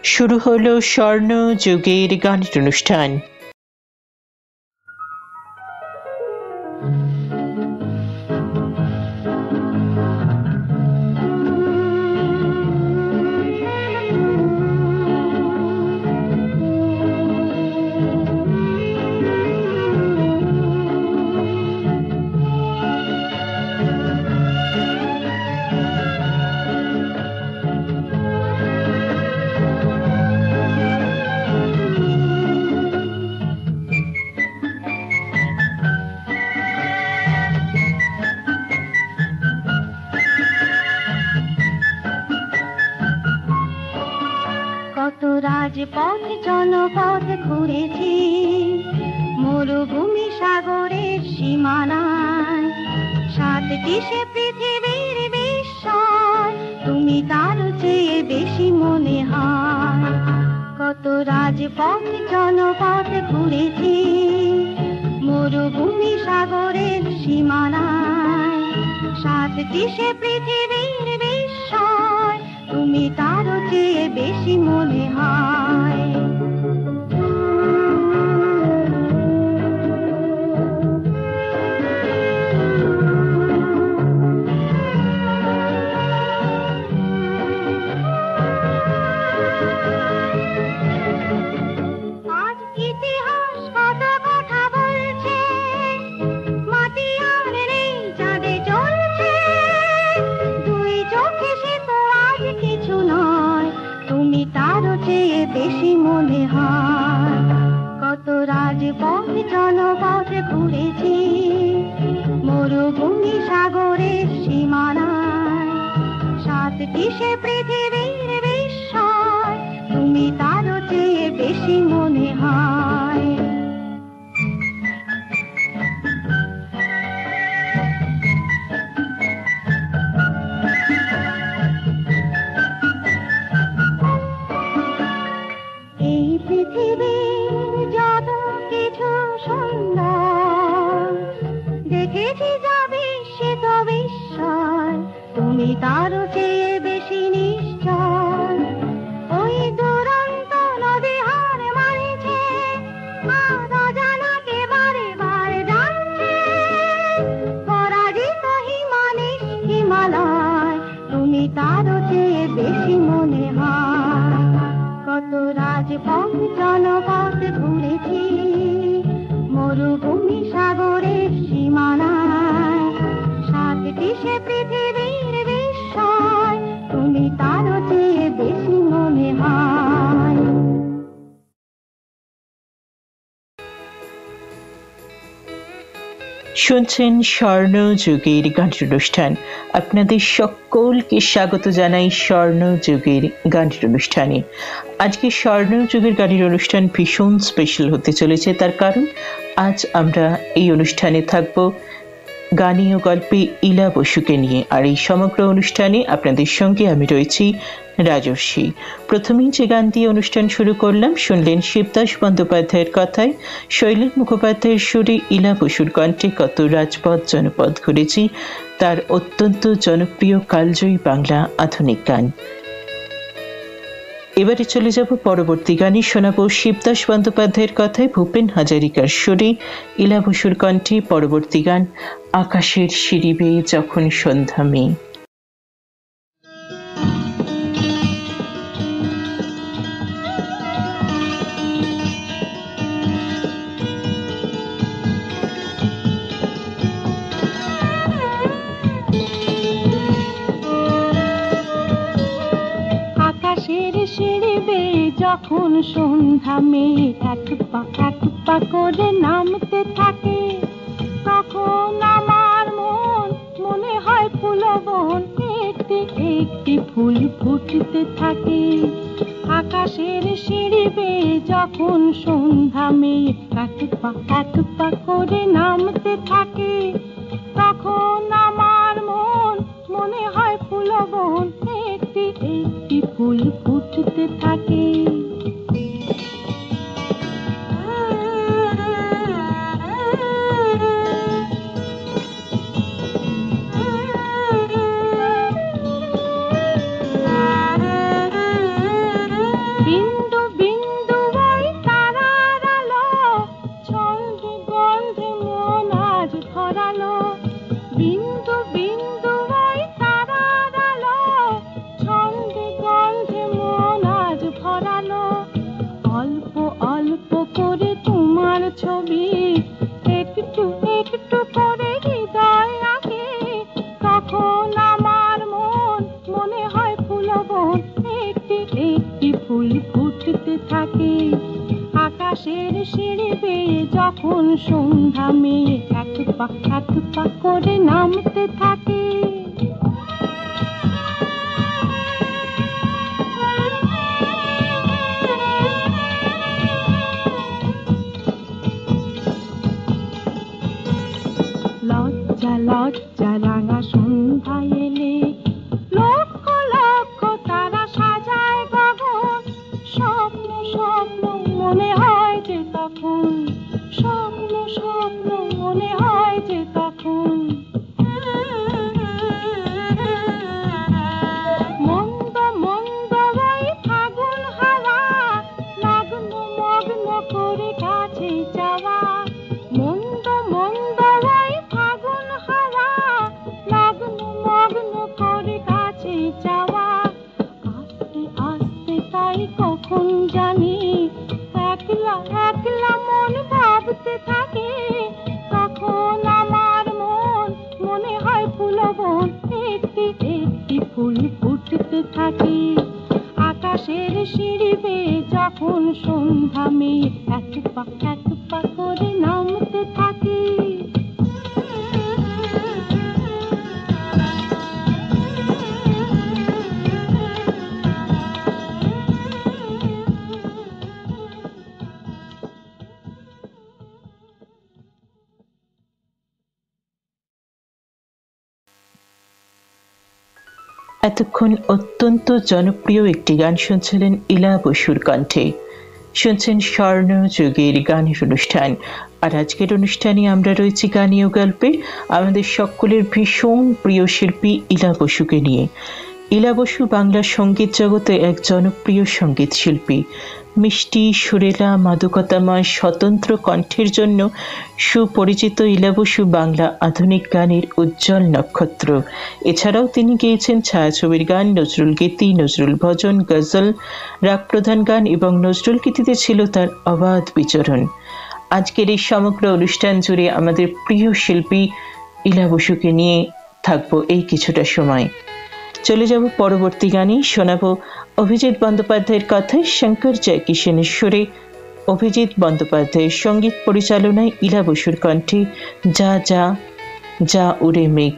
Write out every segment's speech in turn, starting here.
শুরু হলো স্বর্ণ যুগের গানের অনুষ্ঠান। রাজপথ জনপথ ঘুরেছি, মরুভূমি সাগরের সীমানায়, সাতটি সে পৃথিবীর বিস্ময়, তুমি তার চেয়ে বেশি মনে হয়। কত রাজপথ জনপথ ঘুরেছি, মরুভূমি সাগরের সীমানায়, সাতটি সে পৃথিবীর বিস্ময়, তুমি তার চেয়ে বেশি মনে হয়। আজ ইতিহাস কত কথা বলছে, মাটি আর নেই চাঁদে চলছে, দুই চোখে সে তো আজ কিছু নয়, তুমি তার চেয়ে বেশি মনে হয়। কত রাজপথ জনপথ ঘুরেছি, মরুভূমি সাগরের সীমানায়, সাতটি সে পৃথিবীর বিস্ময়, তুমি তার চেয়ে বেশি মনে হয়। এই পৃথিবীর যত কিছু সুন্দর দেখেছি, যাবে সে তো বিস্ময়, তুমি তার চেয়ে বেশি নিশ্চয়। ওই দুরন্ত নদী হার মানেছে, আর অজানাকে বারে বারে জানছে, পরাজিত হিমালয় হিমালয়, তুমি তার চেয়ে বেশি মনে হয়। কত রাজপথ জনপথ ঘুরেছি, মরুভূমি সাগরের সীমানায়, সাতটি সে পৃথিবীর বিস্ময়, তুমি তার চেয়ে বেশি মনে হয়। শুনছেন স্বর্ণ যুগের গানের অনুষ্ঠান। আপনাদের সকলকে স্বাগত জানাই স্বর্ণ যুগের গানের অনুষ্ঠানে। আজকে স্বর্ণ যুগের গানের অনুষ্ঠান ভীষণ স্পেশাল হতে চলেছে, তার কারণ আজ আমরা এই অনুষ্ঠানে থাকব গানে ও গল্পে ইলা বসুকে নিয়ে। আর এই সমগ্র অনুষ্ঠানে আপনাদের সঙ্গে আমি রয়েছি রাজর্ষি। প্রথমেই যে গান দিয়ে অনুষ্ঠান শুরু করলাম, শুনলেন শিবদাস বন্দ্যোপাধ্যায়ের কথায় শৈলেন মুখোপাধ্যায়ের সুরে ইলা বসুর কণ্ঠে কত রাজপথ জনপদ ঘুরেছি, তার অত্যন্ত জনপ্রিয় কালজয়ী বাংলা আধুনিক গান। এবারে চলে যাব পরবর্তী গানে। শোনাবো শিবদাস বন্দ্যোপাধ্যায়ের কথায় ভূপেন হাজারিকার সুরে ইলা বসুর কণ্ঠে পরবর্তী গান আকাশের সিঁড়ি বেয়ে যখন সন্ধ্যা মেয়ে। যখন সন্ধ্যা মেয়ে এক পা করে নামতে থাকে, তখন আমার মনে হয় ফুলবন একটি একটি ফুল ফুটতে থাকে। আকাশের সিঁড়ি বেয়ে যখন সন্ধ্যা মেয়ে এক পা করে নামতে থাকে, তখন আমার মনে হয় ফুলবন একটি একটি ফুল ফুটতে থাকে। বন, একটি একটি ফুল ফুটতে থাকে। আকাশের সিঁড়ি বেয়ে যখন সন্ধ্যা মেয়ে এক পা করে নামতে থাকে। লজ্জা লজ্জা রাঙা সন্ধ্যা এলে লক্ষ লক্ষ তারা সাজায় গগন। স্বপ্ন স্বপ্ন মনে হয় যে তখন, স্বপ্ন স্বপ্ন মনে হয় যে তখন। মন্দ মন্দ ওই ফাগুন হাওয়া নগ্ন মগ্ন করে কাছে যাওয়া। মন্দ মন্দ ওই ফাগুন হাওয়া নগ্ন মগ্ন করে কাছে যাওয়া। আস্তে আস্তে তাই কখন জানি একলা একলা মন ভাবতে থাকে। তখন আমার মন মনে হয় ফুলবন, একটি একটি ফুল ফুটতে থাকে। আকাশের সিঁড়ি বেয়ে যখন সন্ধ্যা মেয়ে এক পা করে নামতে থাকে। এতক্ষণ অত্যন্ত জনপ্রিয় একটি গান শুনছিলেন ইলা বসুর কণ্ঠে। শুনছেন স্বর্ণযুগের গানের অনুষ্ঠান। আর আজকের অনুষ্ঠানে আমরা রয়েছি গানীয় গল্পে আমাদের সকলের ভীষণ প্রিয় শিল্পী ইলা বসুকে নিয়ে। ইলা বসু বাংলা সঙ্গীত জগতে এক জনপ্রিয় সঙ্গীত শিল্পী। মিষ্টি সুরেলা মাদকতাময় স্বতন্ত্র কণ্ঠের জন্য সুপরিচিত ইলা বসু বাংলা আধুনিক গানের উজ্জ্বল নক্ষত্র। এছাড়াও তিনি গেয়েছেন ছায়াছবির গান, নজরুল গীতি, নজরুল ভজন, গজল, রাগ প্রধান গান এবং নজরুল গীতিতে ছিল তার অবাধ বিচরণ। আজকের এই সমগ্র অনুষ্ঠান জুড়ে আমাদের প্রিয় শিল্পী ইলা বসুকে নিয়ে থাকবো এই কিছুটা সময়। চলে যাব পরবর্তী গানে। শোনাবো অভিজিৎ বন্দ্যোপাধ্যায়ের কথায় শঙ্কর জয়কিশনের সুরে অভিজিৎ বন্দ্যোপাধ্যায়ের সঙ্গীত পরিচালনায় ইলা বসুর কণ্ঠে যা যা যা উড়ে মেঘ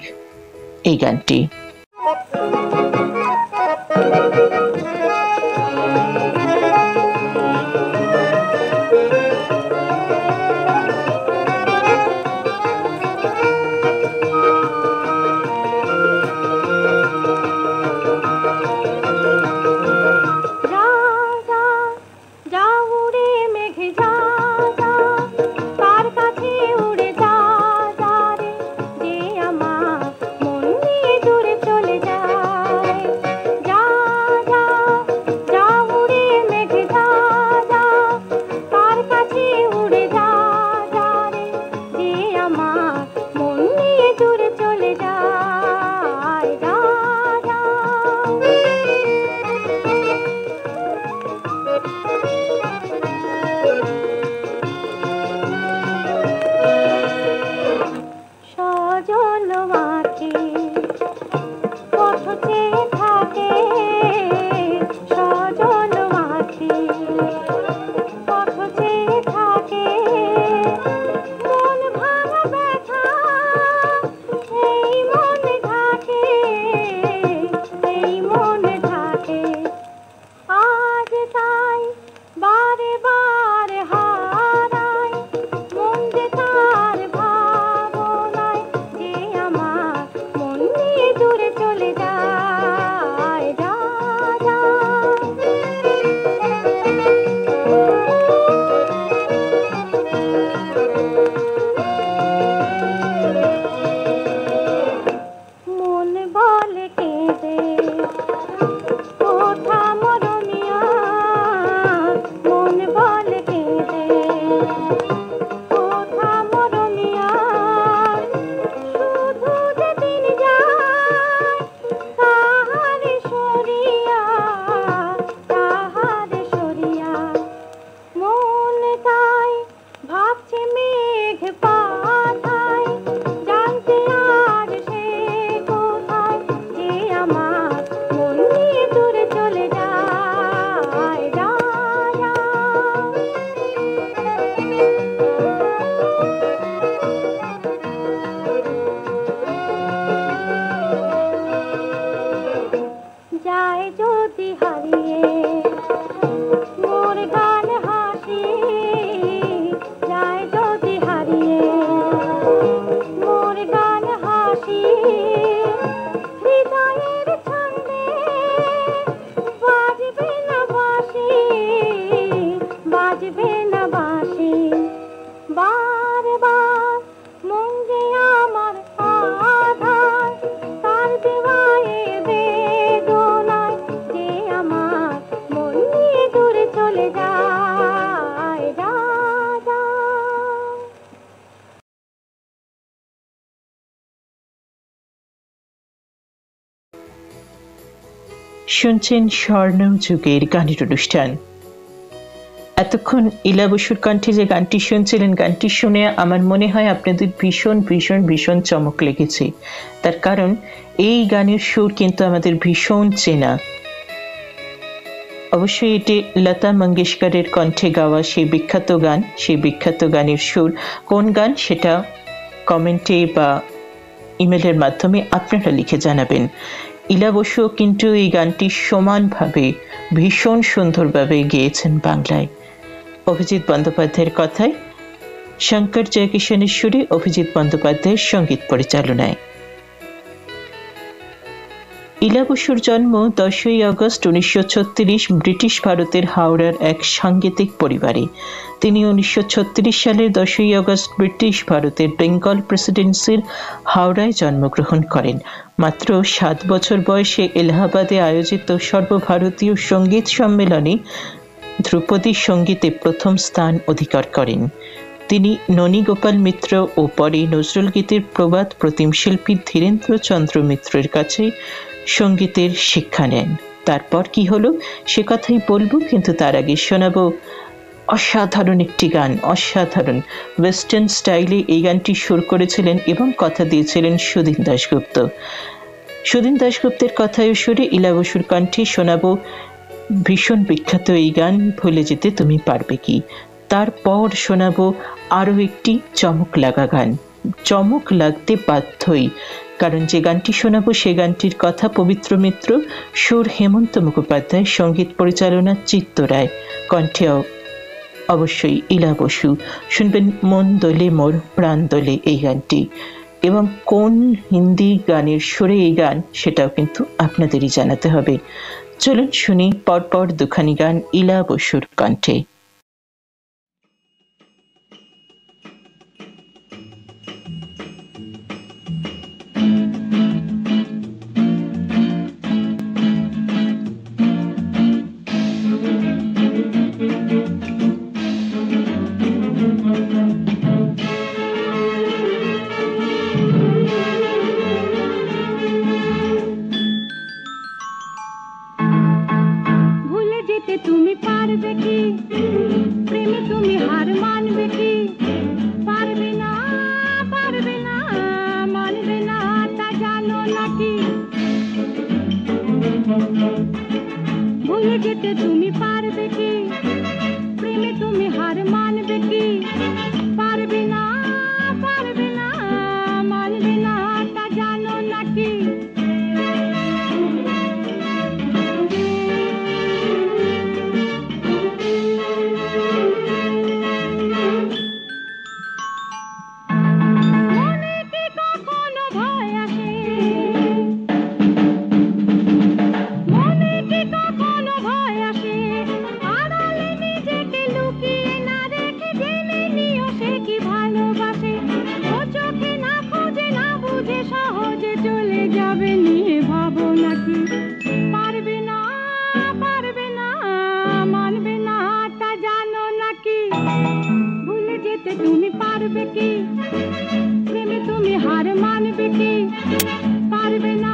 এই গানটি। দূরে যদি হারিয়ে মোর গান হাসি যায় যদি হারিয়ে মোর গান হাসি হৃদয়ের ছন্দে বাজবে না বাঁশি বাজবে না বাঁশি বারবার মন যে আমার আধার তার দেওয়ায় বেদনায় যে আমার মন নিয়ে দূরে চলে যায় রাজা। শুনছেন স্বর্ণযুগের গানের অনুষ্ঠান। এতক্ষণ ইলা বসুর কণ্ঠে যে গানটি শুনছিলেন, গানটি শুনে আমার মনে হয় আপনাদের ভীষণ ভীষণ ভীষণ চমক লেগেছে। তার কারণ এই গানের সুর কিন্তু আমাদের ভীষণ চেনা। অবশ্যই এটি লতা মঙ্গেশকরের কণ্ঠে গাওয়া সেই বিখ্যাত গান, সেই বিখ্যাত গানের সুর। কোন গান সেটা কমেন্টে বা ইমেলের মাধ্যমে আপনারা লিখে জানাবেন। ইলা বসু কিন্তু এই গানটি সমানভাবে ভীষণ সুন্দরভাবে গেয়েছেন বাংলায়। অভিজিৎ বন্দ্যোপাধ্যায়ের কথায়, শঙ্কর জয়কিশনের সুরে, অভিজিৎ বন্দ্যোপাধ্যায়ের সঙ্গীত পরিচালনায়। ইলা বসুর জন্ম 10ই আগস্ট 1936 ব্রিটিশ ভারতের হাওড়ার এক সাংগীতিক পরিবারে। তিনি 1936 সালের 10ই আগস্ট ব্রিটিশ ভারতের বেঙ্গল প্রেসিডেন্সির হাওড়ায় জন্মগ্রহণ করেন। মাত্র 7 বছর বয়সে এলাহাবাদে আয়োজিত সর্বভারতীয় সঙ্গীত সম্মেলনে ধ্রুপদী সঙ্গীতে প্রথম স্থান অধিকার করেন। তিনি ননী গোপাল মিত্র ও পরে নজরুল গীতির প্রবাদ প্রতিম শিল্পী ধীরেন্দ্র চন্দ্র মিত্রের কাছে সঙ্গীতের শিক্ষা নেন। তারপর কি হলো সে কথাই বলবো, কিন্তু তার আগে শোনাবো অসাধারণ একটি গান। অসাধারণ ওয়েস্টার্ন স্টাইলে এই গানটি সুর করেছিলেন এবং কথা দিয়েছিলেন সুধীন দাশগুপ্ত। সুধীন দাশগুপ্তের কথায় সুরে ইলা বসুর কণ্ঠে শোনাবো ভীষণ বিখ্যাত এই গান ভুলে যেতে তুমি পারবে কি। তারপর শোনাবো আরো একটি চমক লাগা গান। চমক লাগতে বাধ্যই, কারণ যে গানটি শোনাবো সে গানটির কথা পবিত্র মিত্র, সুর হেমন্ত মুখোপাধ্যায়, সঙ্গীত পরিচালনা চিত্ত রায়, কণ্ঠে অবশ্যই ইলা বসু। শুনবেন মন দোলে মোর প্রাণ দোলে এই গানটি, এবং কোন হিন্দি গানের সুরে এই গান সেটাও কিন্তু আপনাদেরই জানাতে হবে। চলুন শুনি পরপর দুখানি গান ইলা বসুর কণ্ঠে। তুমি পারবে কি প্রেমে তুমি হার মানবে কি পারবে না মানবে না তা জানো নাকি ভুলে যেতে তুমি পারবে কি প্রেমে তুমি হার মানবে কি পারবে না মানবে না তা জানো নাকি তুমি পারবে কি প্রেমে তুমি হার মানবে কি পারবে না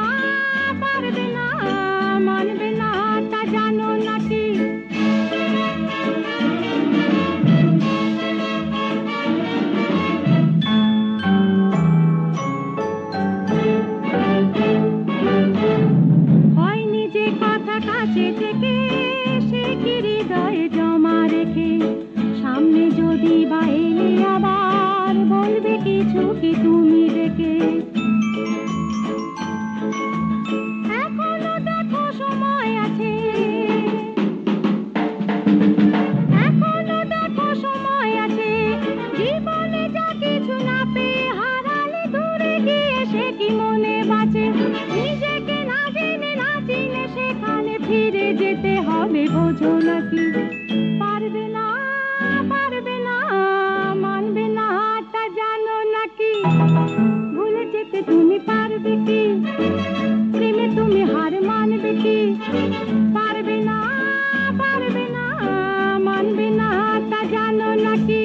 মানবে না তা জানো নাকি হয়নি যে কথা কাছে থেকে সে কি হৃদয়ে জমা রেখে সামনে যদি বাইরে আবার বলবে কিছু কি তুমি দেখে এখনো দেখো সময় আছে বলে বোঝো নাকি? পারবে না মানবে না তা জানো নাকি? ভুলে যেতে তুমি পারবে কি? প্রেমে তুমি হার মানবে কি? পারবে না মানবে না তা জানো নাকি?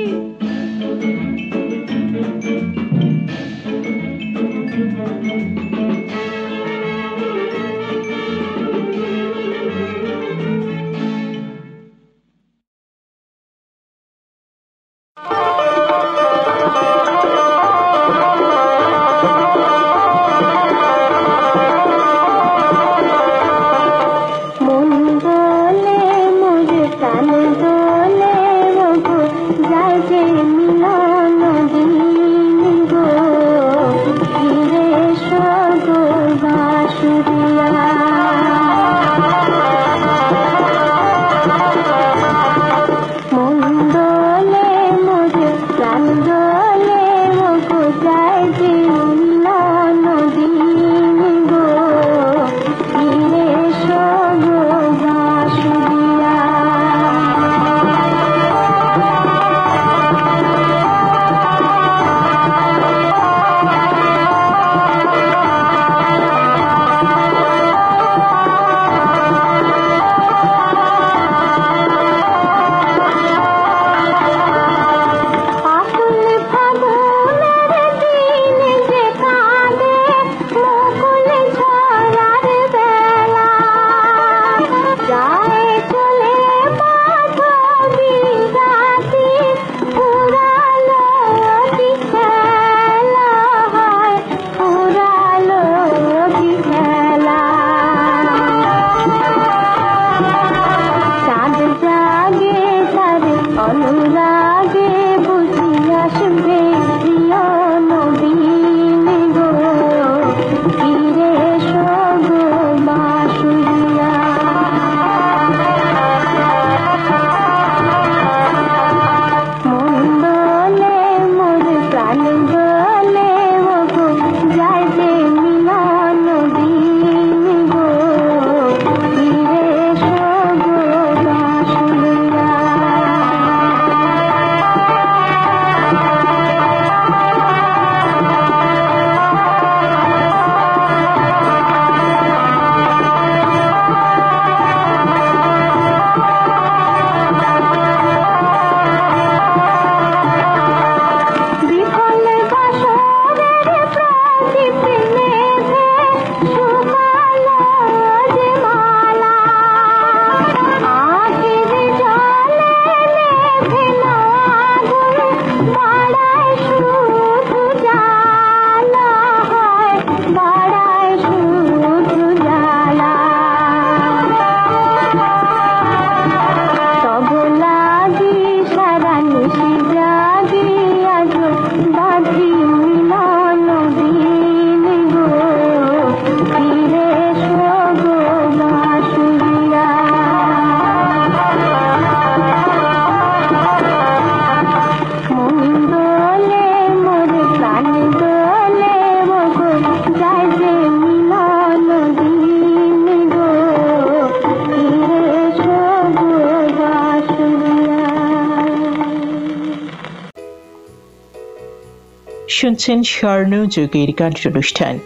শুনছেন স্বর্ণযুগের গানের অনুষ্ঠান।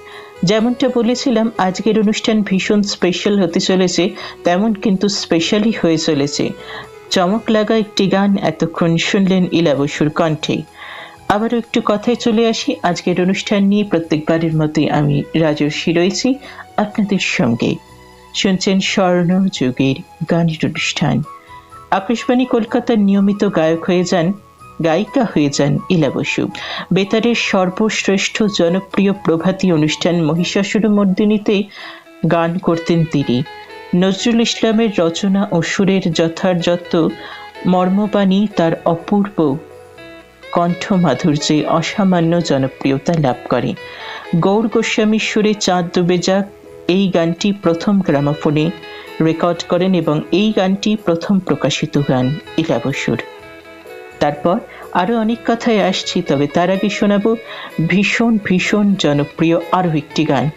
যেমনটা বলেছিলাম আজকের অনুষ্ঠান ভীষণ স্পেশাল হতে চলেছে, তেমন কিন্তু স্পেশালই হয়ে চলেছে। চমক লাগা একটি গান এতক্ষণ শুনলেন ইলা বসুর কণ্ঠে। আবারও একটু কথায় চলে আসি আজকের অনুষ্ঠান নিয়ে। প্রত্যেকবারের মতোই আমি রাজস্বী রয়েছি আপনাদের সঙ্গে। শুনছেন স্বর্ণযুগের গানের অনুষ্ঠান। আকাশবাণী কলকাতার নিয়মিত গায়ক হয়ে যান, গায়িকা হয়ে যান ইলা বসু। বেতারের সর্বশ্রেষ্ঠ জনপ্রিয় প্রভাতী অনুষ্ঠান মহিষাসুরমর্দিনীতে গান করতেন তিনি। নজরুল ইসলামের রচনা ও সুরের যথার্থ মর্মবাণী তার অপূর্ব কণ্ঠ মাধুর্যে অসামান্য জনপ্রিয়তা লাভ করে। গৌর গোস্বামীর সুরে চাঁদ ডুবে যাক এই গানটি প্রথম গ্রামাফোনে রেকর্ড করেন এবং এই গানটি প্রথম প্রকাশিত গান ইলা বসুর। তারপর আরো অনেক কথায় আসছি, তবে তার আগে শোনাবো ভীষণ ভীষণ জনপ্রিয় আরো একটি গান।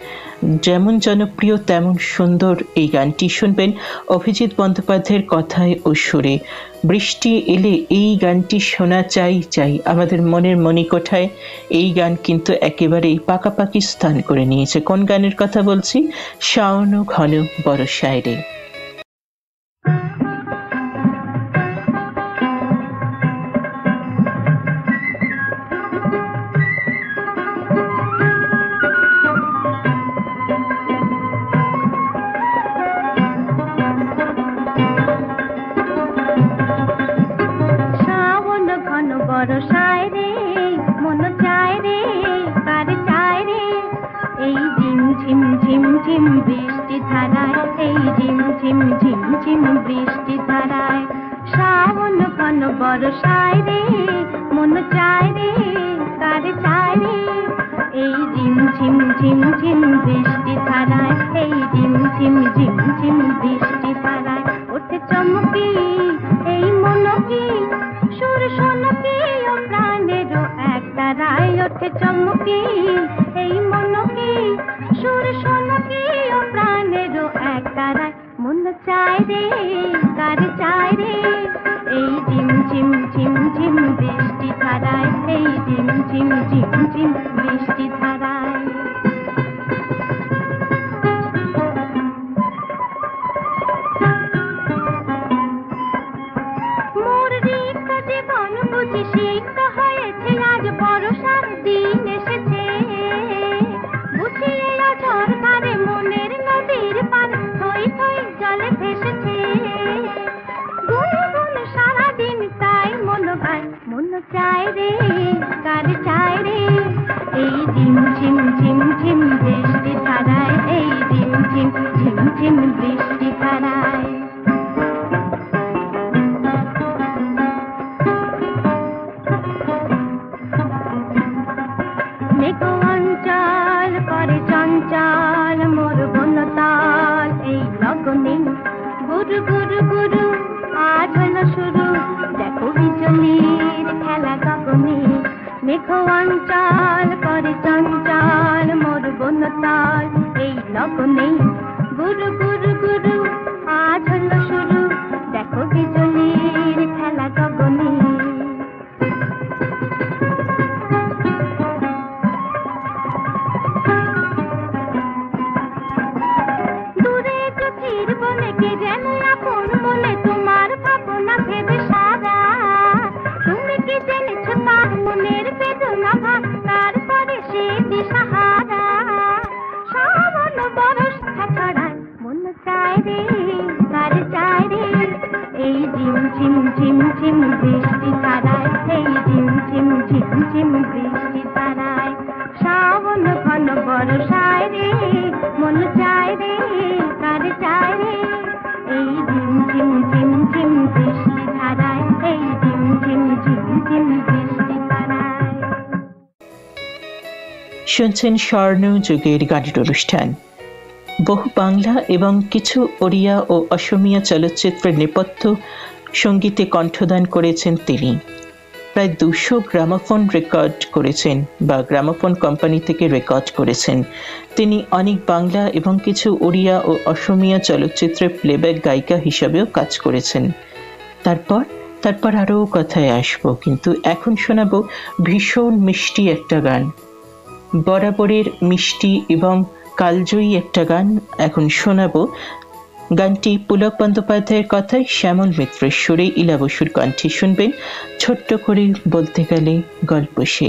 যেমন জনপ্রিয় তেমন সুন্দর এই গানটি শুনবেন অভিজিৎ বন্দ্যোপাধ্যায়ের কথায় ও সুরে। বৃষ্টি এলে এই গানটি শোনা চাই চাই আমাদের মনের মণিকোঠায়। এই গান কিন্তু একেবারেই পাকাপাকি স্থান করে নিয়েছে। কোন গানের কথা বলছি? শাওন ঘন বরষায় রে। বরষায় রে মন চায় রে কার চায় রে এই ঝিম ঝিম ঝিম ঝিম বৃষ্টি ধারায়, এই ঝিম ঝিম ঝিম ঝিম বৃষ্টি ধারায়। শ্রাবণ ঘন বরষায় রে মন চায় রে কার চায় রে এই ঝিম ঝিম ঝিম ঝিম বৃষ্টি ধারায়, এই ঝিম ঝিম ঝিম ঝিম বৃষ্টি ধারায়। ওঠে চমকি এই মনকি সুর শোনকি ও প্রাণেরও এক তারায়, ওঠে চমকি এই মনকি সুর শোনকি ও প্রাণেরও এক তারায়। মন চায় রে কার চায় রে এই ঝিম ঝিম ঝিম ঝিম বৃষ্টি ধারায়, এই ঝিম ঝিম ঝিম ঝিম বৃষ্টি ধারায়। বরষার দিন এসেছে বুঝিয়ে অঝর ধারে মনের নদীর পার থই থই জলে ভেসেছে। গুনগুন সারাদিন তাই মন গায়, মন চায় রে কার চায় রে এই ঝিম ঝিম ঝিম ঝিম বৃষ্টি ধারায়, এই ঝিম ঝিম ঝিম ঝিম বৃষ্টি ধারায়। অঞ্চল করে চঞ্চল মোর বনতাল এই লগনে গুরু গুরু গুরু আজ হলো শুরু দেখো বিজলির খেলা গগনে। মেঘ অঞ্চল করে চঞ্চল মোর বনতাল এই লগনে গুরু গুরু গুরু আজ হলো শুরু দেখো বিজলির খেলা গগনে। ঝিম ঝিম ঝিম বৃষ্টি ধারায়, এই ঝিম ঝিম ঝিম ঝিম বৃষ্টি ধারায়। শ্রাবণ ঘন বরষায় রে মন চায় রে কার চায় রে এই ঝিম ঝিম ঝিম ঝিম বৃষ্টি ধারায়, এই ঝিম ঝিম ঝিম ঝিম বৃষ্টি ধারায়। শুনছেন স্বর্ণযুগের গানের অনুষ্ঠান। বহু বাংলা এবং কিছু ওড়িয়া ও অসমিয়া চলচ্চিত্রের নেপথ্য সঙ্গীতে কণ্ঠদান করেছেন তিনি। প্রায় 200 গ্রামোফোন রেকর্ড করেছেন বা গ্রামোফোন কোম্পানি থেকে রেকর্ড করেছেন। তিনি অনেক বাংলা এবং কিছু ওড়িয়া ও অসমিয়া চলচ্চিত্রের প্লেব্যাক গায়িকা হিসাবেও কাজ করেছেন। তারপর আরও কথায় আসবো, কিন্তু এখন শোনাবো ভীষণ মিষ্টি একটা গান, বরাবরের মিষ্টি এবং কালজয়ী একটা গান এখন শোনাবো। গানটি পুলক বন্দ্যোপাধ্যায়ের কথায় শ্যামল মিত্রের সুরে ইলা বসুর কণ্ঠে শুনবেন। ছোট্ট করে বলতে গেলে গল্প সে।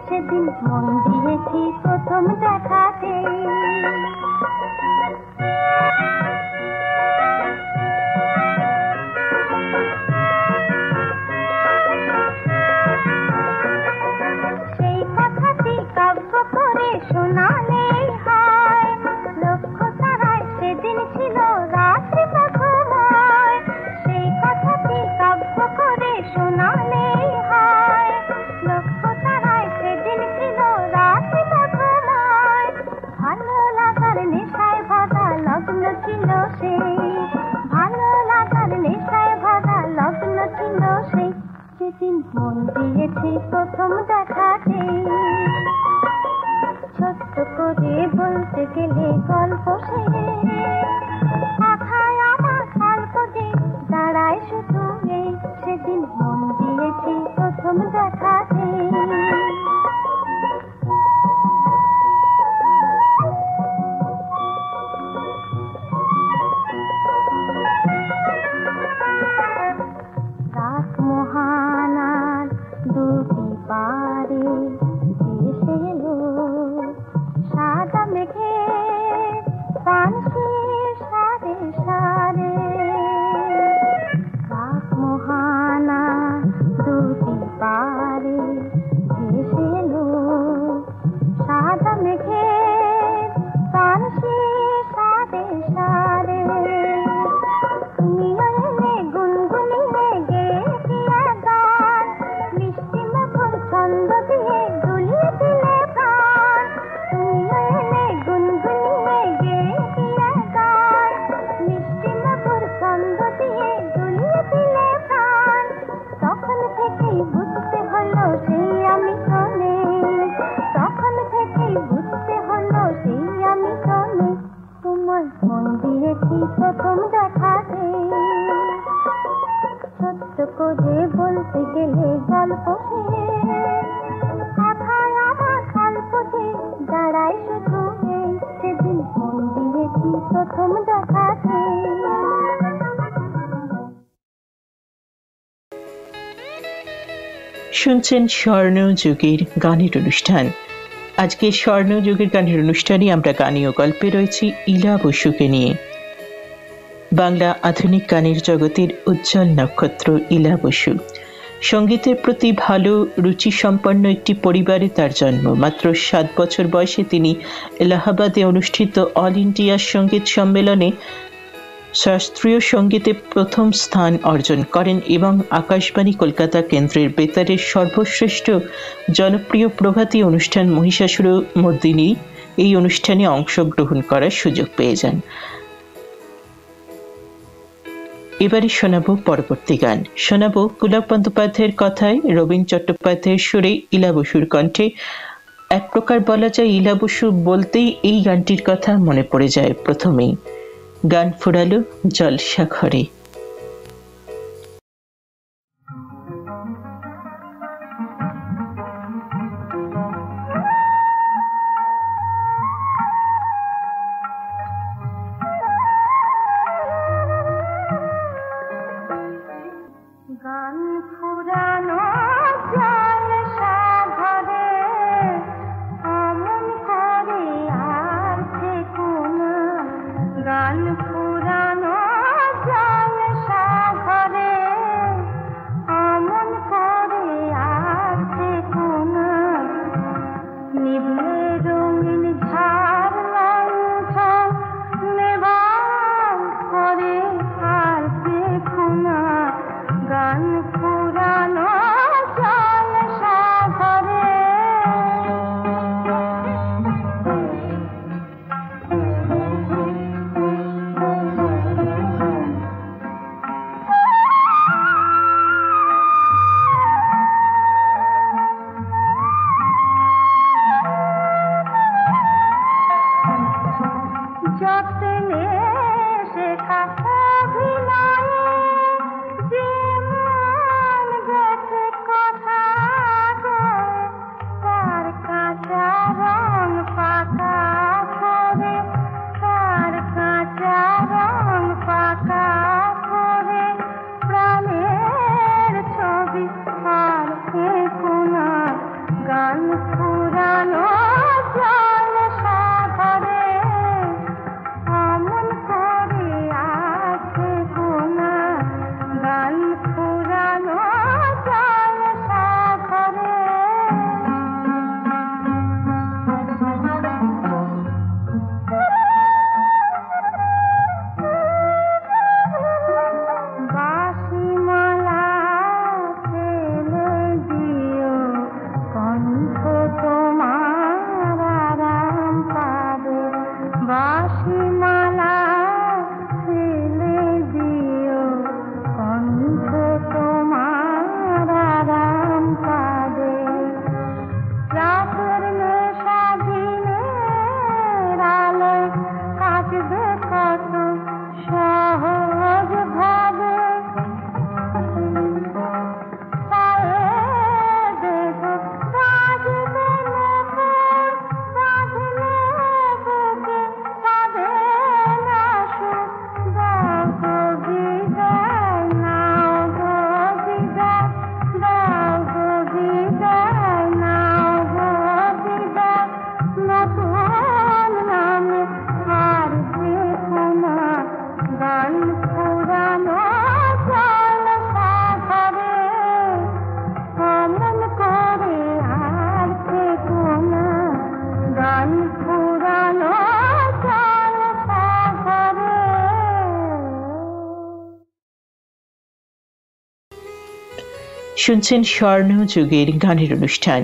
সেদিন লাগার নেশায় ভরা লগ্ন ছিল সে, ভালো লাগার নেশায় ভরা লগ্ন ছিল সে, সেদিন মন দিয়েছি প্রথম দেখাতে। ছোট্ট করে বলতে গেলে গল্প সে, কথায় আমার গল্প যে দাঁড়ায় শুধু এই, সেদিন মন দিয়েছি প্রথম দেখাতে। রাত মোহানার দুটি পারে ভেসে এলো সাদা মেঘে পানশির সারে সারে। রাত মোহানার দুটি পারে ভেসে এলো সাদা মেঘে পানশির সারে সারে। তুমি এলে গুনগুনিয়ে গেয়ে গান, মিষ্টি মধুর ছন্দ দিয়ে দুলিয়ে দিলে প্রাণ। তুমি এলে গুনগুনিয়ে গেয়ে গান, মিষ্টি মধুর ছন্দ দিয়ে দুলিয়ে দিলে প্রাণ। তখন থেকেই বুঝতে হলো সেই আমি তো নেই, তখন থেকেই বুঝতে হলো সেই আমি তো নেই। তোমার মন দিয়েছি প্রথম দেখাতে। ছোট্ট করে বলতে গেলে গল্প সে, কথায় আমার গল্প যে দাঁড়ায় শুধু এই, সেদিন মন দিয়েছি প্রথম দেখাতে। শুনছেন স্বর্ণযুগের গানের অনুষ্ঠান। আজকে স্বর্ণযুগের গানের অনুষ্ঠানে আমরা গান ও গল্পে রয়েছি ইলা বসুকে নিয়ে। বাংলা আধুনিক গানের জগতের উজ্জ্বল নক্ষত্র ইলা বসু। সঙ্গীতের প্রতি ভালো রুচি সম্পন্ন একটি পরিবারে তার জন্ম। মাত্র 7 বছর বয়সে তিনি এলাহাবাদে অনুষ্ঠিত অল ইন্ডিয়া সঙ্গীত সম্মেলনে শাস্ত্রীয় সঙ্গীতে প্রথম স্থান অর্জন করেন এবং আকাশবাণী কলকাতা কেন্দ্রের বেতারের সর্বশ্রেষ্ঠ জনপ্রিয় প্রভাতী অনুষ্ঠান মহিষাসুর মর্দিনী এই অনুষ্ঠানে অংশগ্রহণ করার সুযোগ পেয়ে যান। এবারে শোনাবো পরবর্তী গান। শোনাবো পুলক বন্দ্যোপাধ্যায়ের কথায়, রবীন চট্টোপাধ্যায়ের সুরে, ইলা বসুর কণ্ঠে। এক প্রকার বলা যায় ইলা বসু বলতেই এই গানটির কথা মনে পড়ে যায় প্রথমেই। গান ফুরালো জলসা ঘরে। গান ফুরানো জলসা ঘরে, অমন করে আর থেকো না। গান ফুরানো জলসা ঘরে, অমন করে আর থেকো না। নিভলে রঙিন ঝাড় লণ্ঠন নেবার করে আর দেখো না। গান ফুরানো জলসা ঘরে। যত্নে শেখা অভিনয়ে যে মন গেছে কথা কয়ে, তার কাঁচা রং পাকা করে, তার কাঁচা রং পাকা করে। প্রাণের ছবি আর দেখো না। গান ফুরানো জলসা ঘরে, অমন করে আর বাঁশিমালা ফেলে দিও কণ্ঠ তোমার আরাম পাবে রাতের নেশা দিনের আলোয় কাটবে কত সহজ ভাবে শুনছেন স্বর্ণযুগের গানের অনুষ্ঠান।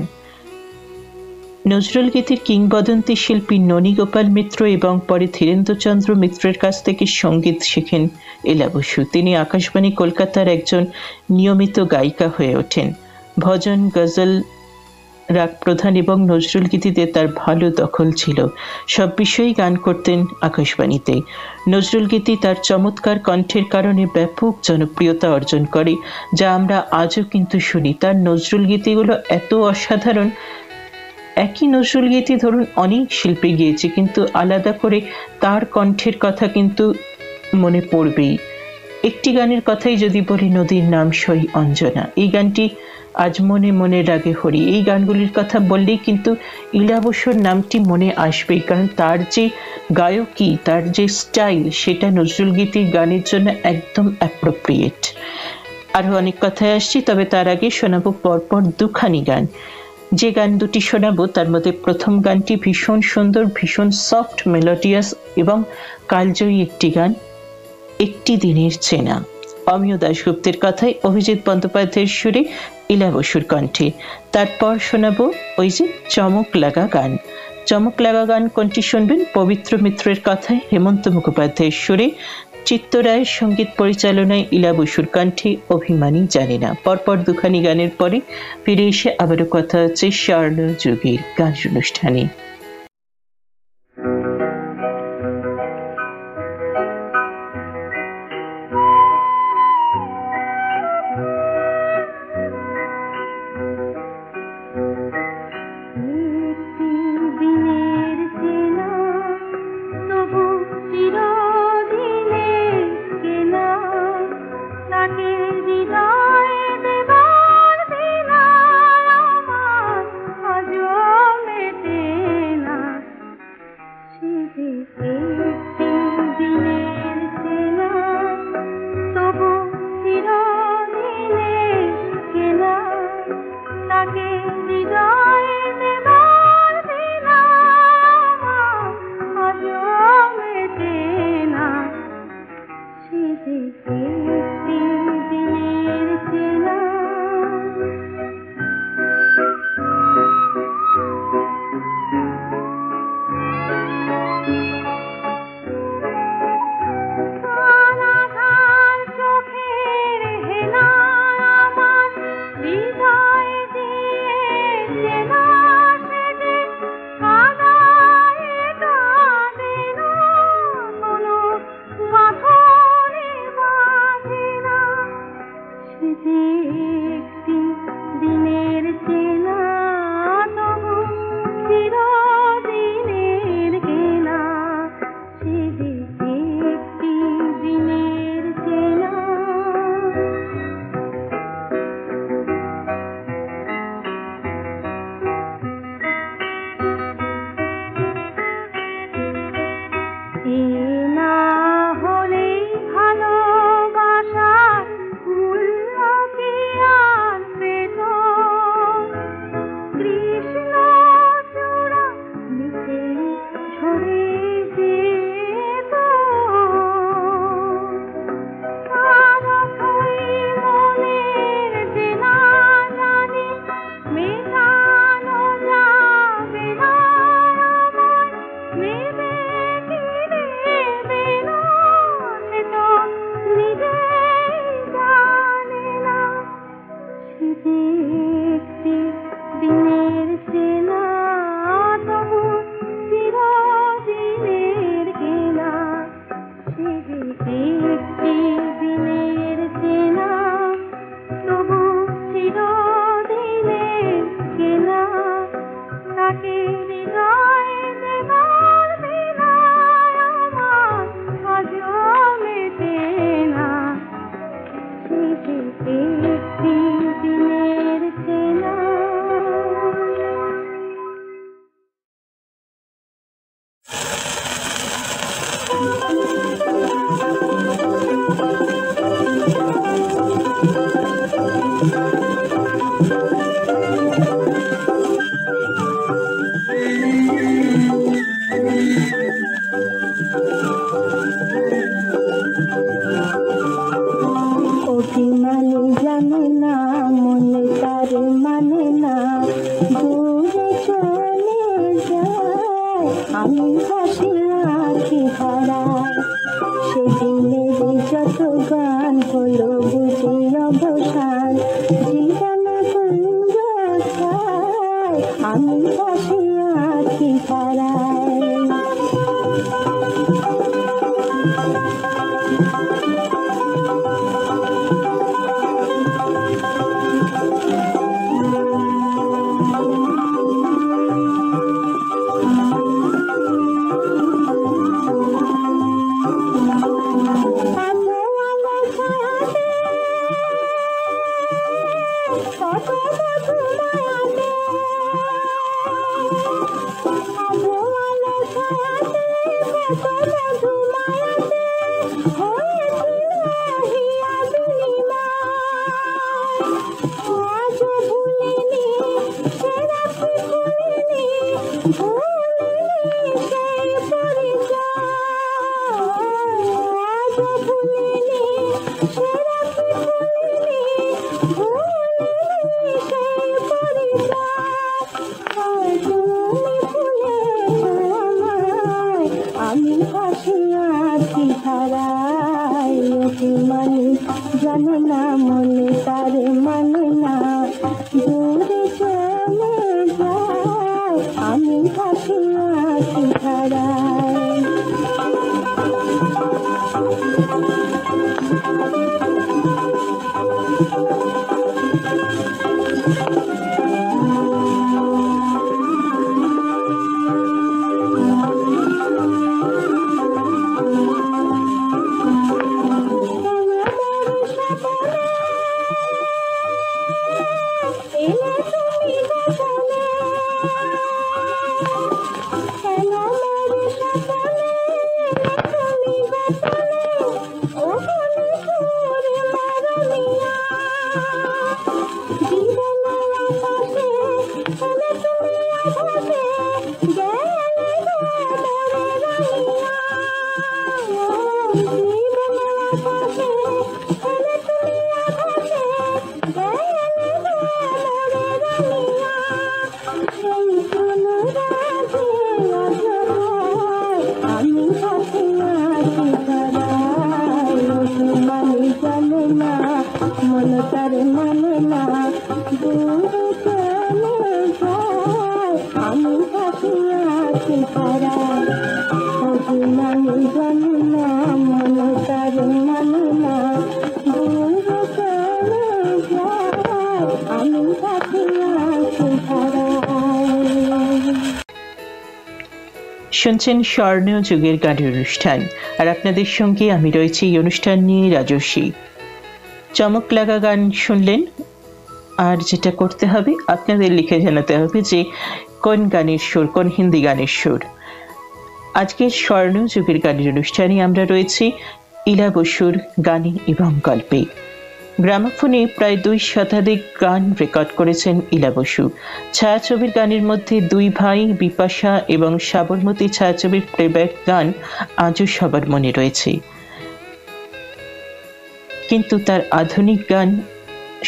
নজরুল গীতির কিংবদন্তি শিল্পী ননী গোপাল মিত্র এবং পরে ধীরেন্দ্রচন্দ্র মিত্রের কাছ থেকে সঙ্গীত শেখেন এলা বসু। তিনি আকাশবাণী কলকাতার একজন নিয়মিত গায়িকা হয়ে ওঠেন। ভজন, গজল, রাগ প্রধান এবং নজরুল গীতিতে তার ভালো দখল ছিল। সব বিষয়েই গান করতেন আকাশবাণীতে। নজরুল গীতি তার চমৎকার কণ্ঠের কারণে ব্যাপক জনপ্রিয়তা অর্জন করে, যা আমরা আজও কিন্তু শুনি। তার নজরুল গীতিগুলো এত অসাধারণ, একই নজরুল গীতি ধরুন অনেক শিল্পী গিয়েছে, কিন্তু আলাদা করে তার কণ্ঠের কথা কিন্তু মনে পড়বেই। একটি গানের কথাই যদি বলি, নদীর নাম সই অঞ্জনা, এই গানটি আজ মনে মনে রাগে হরি, এই গানগুলির কথা বললেই কিন্তু ইলা বসুর নামটি মনে আসবেই, কারণ তার যে গায়কী, তার যে স্টাইল, সেটা নজরুল গীতির গানের জন্য একদম অ্যাপ্রোপ্রিয়েট। আরও অনেক কথায় আসছি, তবে তার আগে শোনাবো পরপর দুখানি গান। যে গান দুটি শোনাবো তার মধ্যে প্রথম গানটি ভীষণ সুন্দর, ভীষণ সফট মেলোডিয়াস এবং কালজয়ী একটি গান, একটি দিনের চেনা। অমিয় দাশগুপ্তের কথায় অভিজিৎ বন্দ্যোপাধ্যায়ের সুরে ইলা বসুর কণ্ঠে। তারপর শোনাবো ওই যে চমক লাগা গান। চমক লাগা গান কোনটি শুনবেন? পবিত্র মিত্রের কথায় হেমন্ত মুখোপাধ্যায়ের সুরে, চিত্ত রায়ের সঙ্গীত পরিচালনায় ইলা বসুর কণ্ঠে অভিমানী জানে না। পরপর দুখানি গানের পরে ফিরে এসে আবারও কথা হচ্ছে স্বর্ণযুগের গান অনুষ্ঠানে। অভিমানী জানে না মনে তার মানে না দূরে চলে যায় আমি হাসি আঁখি হারায় সেদিনের যত গান হলো বুঝি অবসান জীবনে গুঞ্জয় আমি হাসি আঁখি হারায় আমি হাসি আঁখি হারাই অভিমানী জানে না মনে তার মানে না দূরে চলে যায় আমি হাসি আঁখি হারাই শুনছেন স্বর্ণীয় যুগের গানের অনুষ্ঠান, আর আপনাদের সঙ্গে আমি রয়েছি এই অনুষ্ঠান নিয়ে রাজস্বী। চমক লাগা গান শুনলেন, আর যেটা করতে হবে আপনাদের লিখে জানাতে হবে যে কোন গানের সুর, কোন হিন্দি গানের সুর। আজকের স্বর্ণীয় যুগের গানের অনুষ্ঠানে আমরা রয়েছি ইলা বসুর গানে এবং গল্পে। গ্রামাফোনে প্রায় 2 শতাধিক গান রেকর্ড করেছেন ইলা বসু। ছায়াছবির গানের মধ্যে 2 ভাই বিপাশা এবং সাবরমতী ছায়াছবির প্লেব্যাক গান আজও সবার মনে রয়েছে, কিন্তু তার আধুনিক গান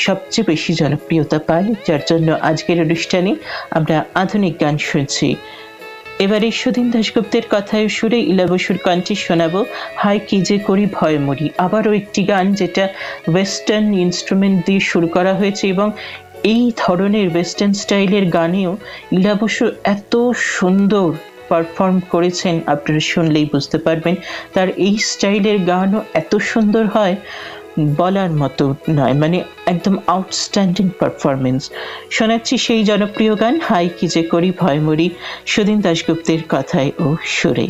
সবচেয়ে বেশি জনপ্রিয়তা পায়, যার জন্য আজকের অনুষ্ঠানে আমরা আধুনিক গান শুনছি। এবারে সুধীন দাশগুপ্তের কথায় সুরে ইলা বসুর কণ্ঠে শোনাবো হাই কি যে করি ভয় মরি, আবারও একটি গান যেটা ওয়েস্টার্ন ইনস্ট্রুমেন্ট দিয়ে শুরু করা হয়েছে, এবং এই ধরনের ওয়েস্টার্ন স্টাইলের গানেও ইলা বসু এত সুন্দর পারফর্ম করেছেন, আপনারা শুনলেই বুঝতে পারবেন। তার এই স্টাইলের গানও এত সুন্দর হয়, বলার মতো নয়, মানে একদম আউটস্ট্যান্ডিং পারফরমেন্স। শোনাচ্ছি সেই জনপ্রিয় গান হাই কি যে করি ভয় মরি, সুধীন দাশগুপ্তের কথায় ও সুরে।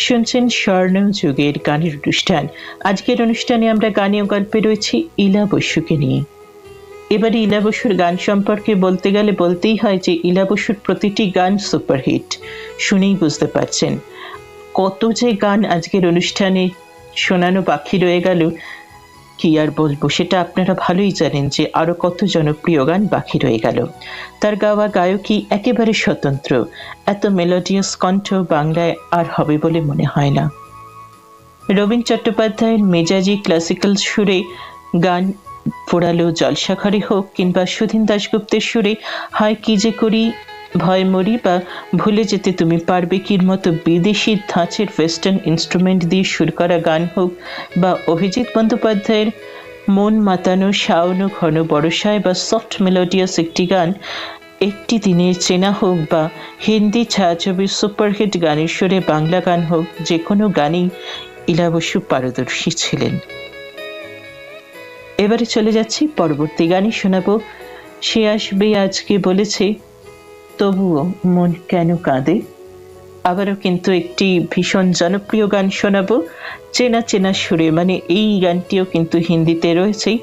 শুনছেন স্বর্ণ যুগের গানের অনুষ্ঠান। আজকের অনুষ্ঠানে আমরা গানে ও গল্পে রয়েছি ইলা বসুকে নিয়ে। এবারে ইলা বসুর গান সম্পর্কে বলতে গেলে বলতেই হয় যে ইলা বসুর প্রতিটি গান সুপারহিট। শুনেই বুঝতে পারছেন কত যে গান আজকের অনুষ্ঠানে শোনানো বাকি রয়ে গেল, কি আর বলবো, সেটা আপনারা ভালোই জানেন যে আরো কত জনপ্রিয় গান বাকি রয়ে গেল। তার গাওয়া গায়কই একেবারে স্বতন্ত্র, এত মেলোডিয়াস কণ্ঠ বাংলায় আর হবে বলে মনে হয় না। রবীন চট্টোপাধ্যায়ের মেজাজি ক্লাসিক্যাল সুরে গান ফোড়ালো জলসাঘরে হোক, কিংবা সুধীন দাশগুপ্তের সুরে হয় কি যে করি ভয় মরি বা ভুলে যেতে তুমি পারবে কির মতো বিদেশি ধাঁচের ওয়েস্টার্ন ইনস্ট্রুমেন্ট দিয়ে সুর করা গান হোক, বা অভিজিৎ বন্দ্যোপাধ্যায়ের মন মাতানো শাওনো ঘন বরসায় বা সফট মেলোডিয়াস একটি গান একটি দিনের চেনা হোক, বা হিন্দি ছায়াছবির সুপারহিট গানের সুরে বাংলা গান হোক, যে কোনো গানেই ইলা বসু পারদর্শী ছিলেন। এবারে চলে যাচ্ছি পরবর্তী গানে, শোনাবো সে আসবে আজকে বলেছে তবুও মন কেন কাঁদে। আবারও কিন্তু একটি ভীষণ জনপ্রিয় গান শোনাবো চেনা চেনা সুরে, মানে এই গানটিও কিন্তু হিন্দিতে রয়েছেই,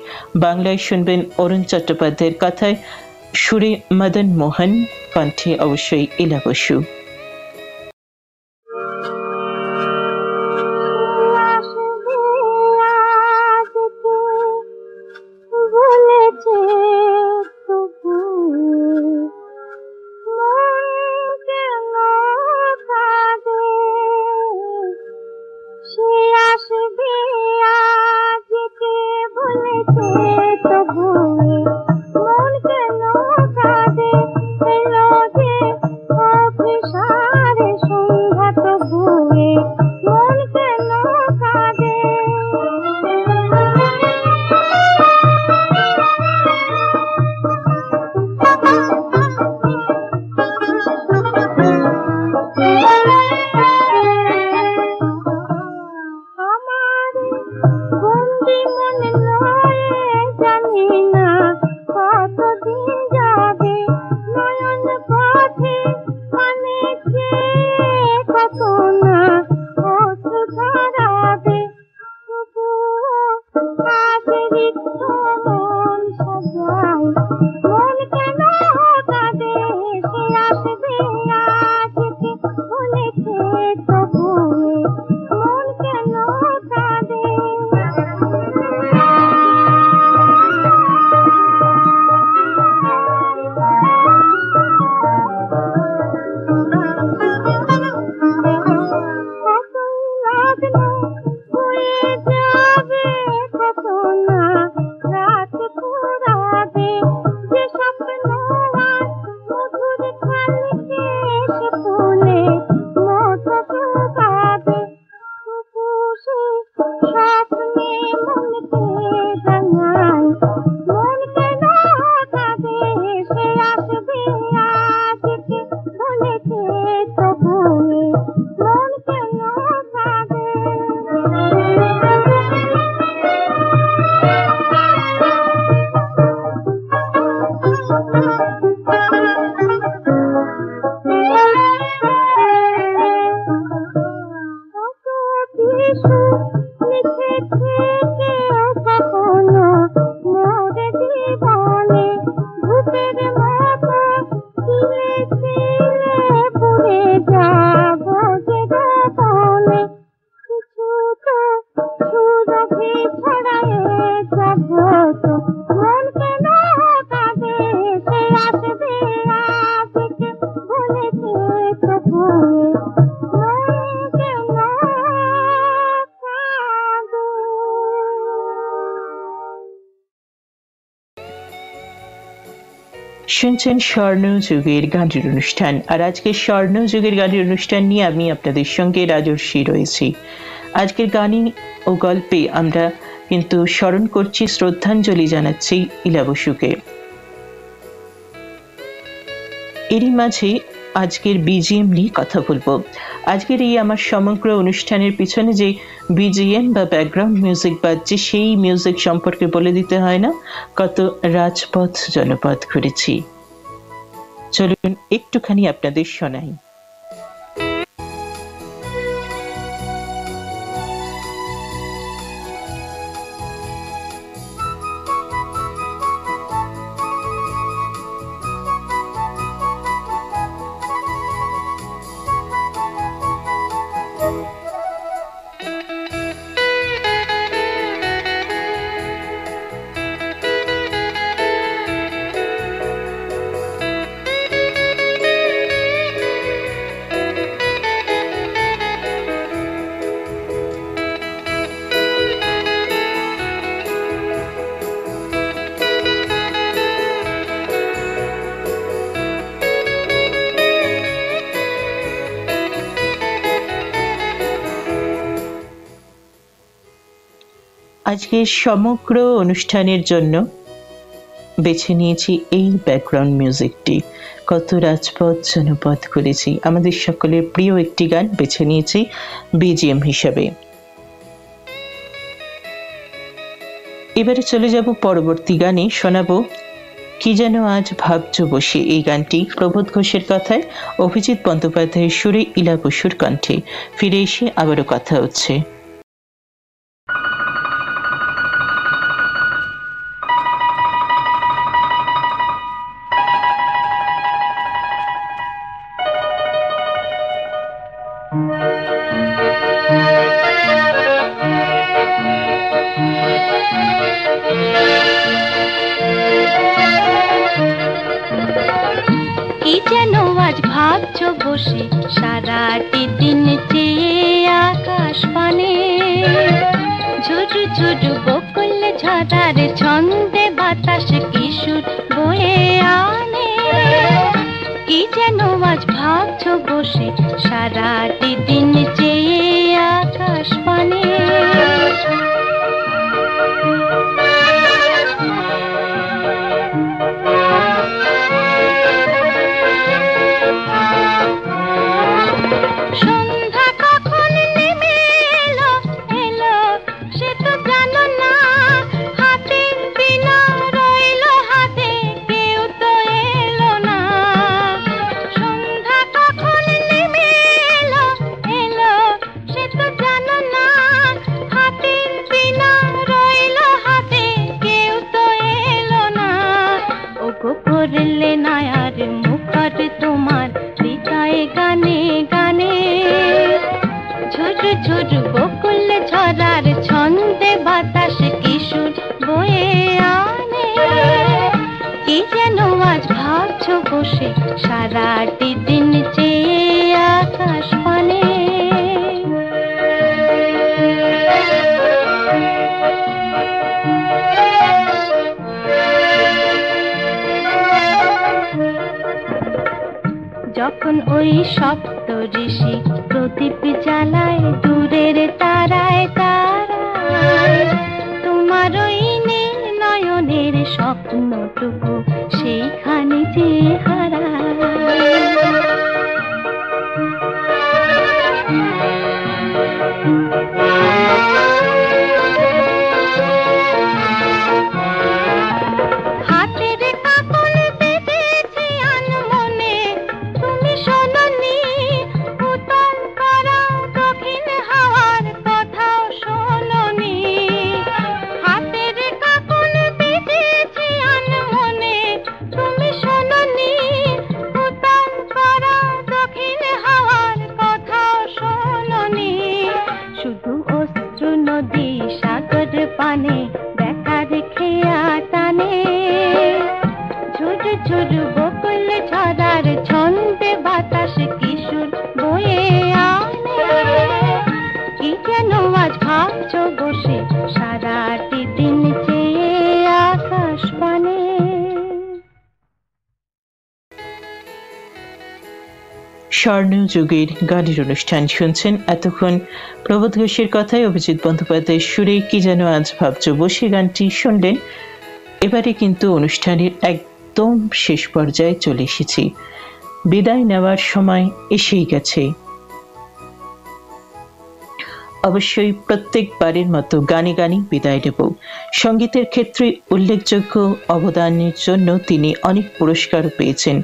বাংলায় শুনবেন অরুণ চট্টোপাধ্যায়ের কথায়, সুরে মদন মোহন, কণ্ঠে অবশ্যই ইলা বসু। শুনছেন স্বর্ণযুগের গানের অনুষ্ঠান। আর আজকে স্বর্ণযুগের গানের অনুষ্ঠান নিয়ে আমি আপনাদের সঙ্গে রাজর্ষি রয়েছি। আজকের গানে ও গল্পে আমরা কিন্তু স্মরণ করছি, শ্রদ্ধাঞ্জলি জানাচ্ছি ইলা বসুকে। এরই মাঝে আজকের বিজিএম নিয়ে কথা বলবো। আজকের এই আমার সমগ্র অনুষ্ঠানের পিছনে যে বিজিএম বা ব্যাকগ্রাউন্ড মিউজিক বাজছে, সেই মিউজিক সম্পর্কে বলে দিতে হয় না কত রাজপথ জনপথ ঘুরেছি। চলুন একটুখানি আপনাদের শোনাই। আজকের সমগ্র অনুষ্ঠানের জন্য বেছে নিয়েছি এই ব্যাকগ্রাউন্ড মিউজিকটি। কত রাজপথ জনপথ ঘুরেছি, আমাদের সকলের প্রিয় একটি গান বেছে নিয়েছি বিজিএম হিসাবে। এবারে চলে যাব পরবর্তী গানে। শোনাবো কি যেন আজ ভাবছো বসে। এই গানটি প্রবোধ ঘোষের কথায়, অভিজিৎ বন্দ্যোপাধ্যায়ের সুরে, ইলা বসুর কণ্ঠে। ফিরে এসে আবারও কথা হচ্ছে। কি যেন আজ ভাবছো বসে, সারাটি দিন চেয়ে আকাশ পানে, ঝুরু ঝুরু বকুল ঝরার ছন্দে বাতাস কিশোর বয়ে আনে। কি যেন আজ ভাবছো বসে, সারাটি দিন চেয়ে আকাশ পানে। সন্ধ্যা কখন নেমে এলো এলো সে তো জানো না, হাতের বিনা রইলো হাতে, কেউ তো এলো না। সন্ধ্যা কখন নেমে এলো এলো সে তো জানো না, হাতের বিনা রইলো হাতে, কেউ তো এলো না। ওগো করলে না আর মুখর তোমার হৃদয়ে গানে গানে, ঝুরু ঝুরু বকুল ঝরার ছন্দে বাতাস কিশোর বয়ে আনে। কি যেন আজ ভাবছো বসে, সারাটি দিন চেয়ে আকাশ পানে। যখন ওই সপ্ত ঋষি প্রদীপ জ্বালায় দূরের তারায় তারায়, তোমার ওই নীল নয়নের স্বপ্নটুকু সেইখানে যে হারায়। হাতের কাপড় বেঁধেছি আনমনে, তুমি শোনোনি উত্তম করা দক্ষিণ হাওয়ার কথাও শোনোনি। হাতের কাপড় বেঁধেছি আনমনে, তুমি শোনোনি উত্তম করা দক্ষিণ হাওয়ার কথাও শোনোনি। শুধু অশ্রু নদী সাগর পানে দেখার খেয়া টানে, ঝুরু ঝুরু বকুল ঝরার ছন্দে বাতাস কিশোর বয়ে আনে। কি যেন আজ ভাবছো বসে, সারাটি দিন চেয়ে আকাশ পানে। স্বর্ণযুগের গানের অনুষ্ঠান শুনছেন। এতক্ষণ প্রবোধ ঘোষের কথায় অভিজিৎ বন্দ্যোপাধ্যায়ের সুরে কি যেন আজ ভাবছো বসে গানটি শুনলেন। এবারে কিন্তু অনুষ্ঠানের একদম শেষ পর্যায়ে চলে এসেছি, বিদায় নেওয়ার সময় এসেই গেছে। অবশ্যই প্রত্যেকবারের মতো গানে গানে বিদায় নেব। সঙ্গীতের ক্ষেত্রে উল্লেখযোগ্য অবদানের জন্য তিনি অনেক পুরস্কার পেয়েছেন।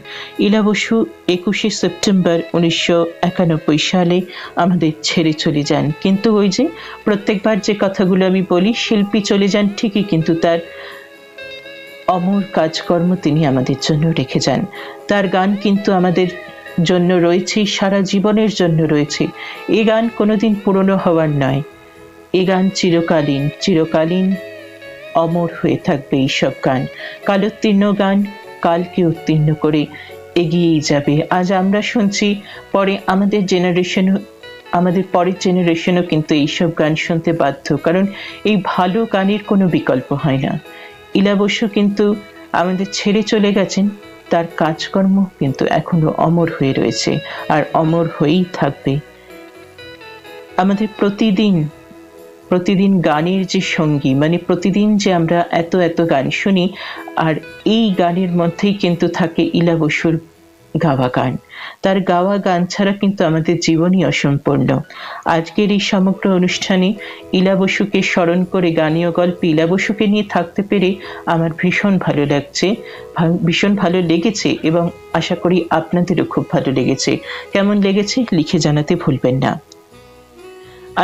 ইলা বসু 21শে সেপ্টেম্বর 1991 সালে আমাদের ছেড়ে চলে যান। কিন্তু ওই যে প্রত্যেকবার যে কথাগুলো আমি বলি, শিল্পী চলে যান ঠিকই, কিন্তু তার অমর কাজকর্ম তিনি আমাদের জন্য রেখে যান। তার গান কিন্তু আমাদের জন্য রয়েছে, সারা জীবনের জন্য রয়েছে। এই গান কোনোদিন পুরনো হওয়ার নয়, এই গান চিরকালীন চিরকালীন অমর হয়ে থাকবে। এইসব গান কালোত্তীর্ণ গান, কালকে উত্তীর্ণ করে এগিয়েই যাবে। আজ আমরা শুনছি, পরে আমাদের পরের জেনারেশনও কিন্তু এইসব গান শুনতে বাধ্য, কারণ এই ভালো গানের কোনো বিকল্প হয় না। ইলা বসু কিন্তু আমাদের ছেড়ে চলে গেছেন, তার কাজকর্ম কিন্তু এখনো অমর হয়ে রয়েছে আর অমর হয়েই থাকবে। আমাদের প্রতিদিন গানের যে সঙ্গী, মানে প্রতিদিন যে আমরা এত এত গান শুনি, আর এই গানের মধ্যেই কিন্তু থাকে ইলা বসুর গাওয়া গান। তার গাওয়া গান ছাড়া কিন্তু আমাদের জীবনই অসম্পূর্ণ। আজকের এই সমগ্র অনুষ্ঠানে ইলা বসুকে স্মরণ করে গানীয় গল্পে ইলা বসুকে নিয়ে থাকতে পেরে আমার ভীষণ ভালো লাগছে, ভীষণ ভালো লেগেছে, এবং আশা করি আপনাদেরও খুব ভালো লেগেছে। কেমন লেগেছে লিখে জানাতে ভুলবেন না।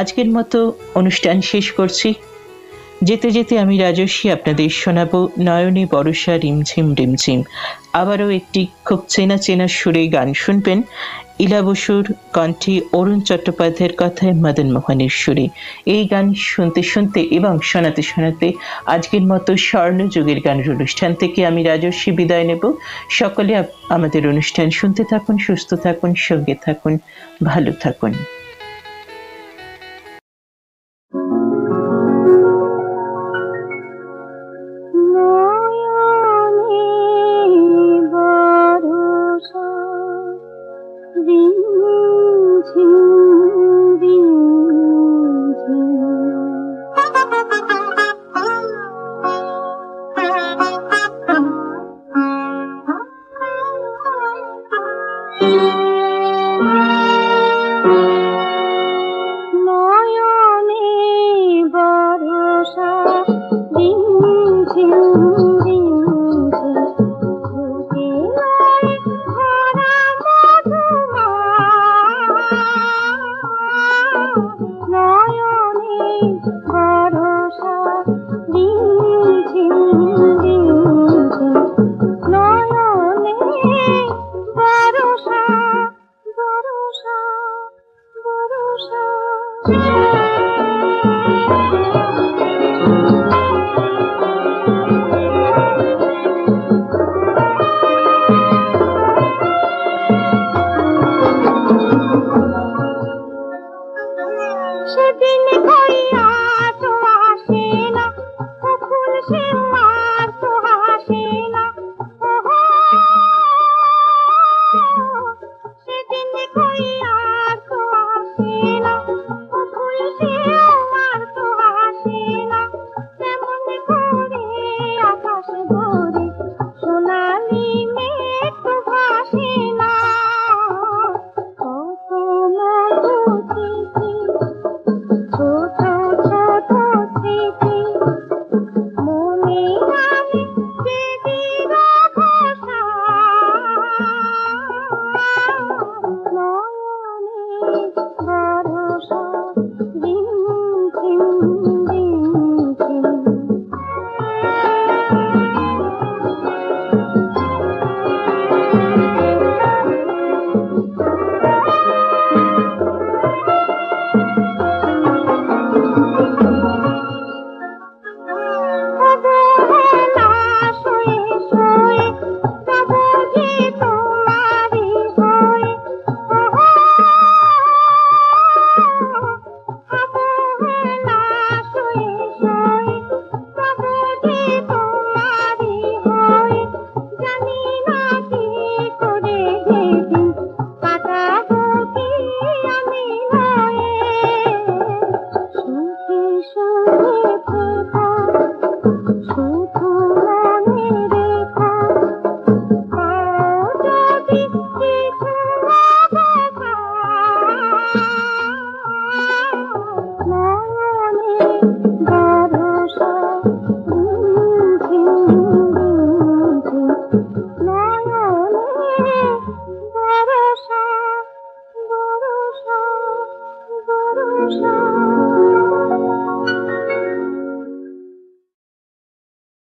আজকের মতো অনুষ্ঠান শেষ করছি। যেতে যেতে আমি রাজস্বী আপনাদের শোনাবো নয়নে বরষা রিমঝিম রিমঝিম। আবারও একটি খুব চেনা চেনা সুরে গান শুনবেন, ইলা বসুর কণ্ঠে, অরুণ চট্টোপাধ্যায়ের কথায় মদন মোহনের সুরে। এই গান শুনতে শুনতে এবং শোনাতে শোনাতে আজকের মতো স্বর্ণযুগের গানের অনুষ্ঠান থেকে আমি রাজস্বী বিদায় নেব। সকলে আমাদের অনুষ্ঠান শুনতে থাকুন, সুস্থ থাকুন, সঙ্গে থাকুন, ভালো থাকুন। শুধু মনে রেখো যদি কিছু নয়নে ভরসা রিমঝিম রিমঝিম নয়নে ভরসা ভরসা ভরসা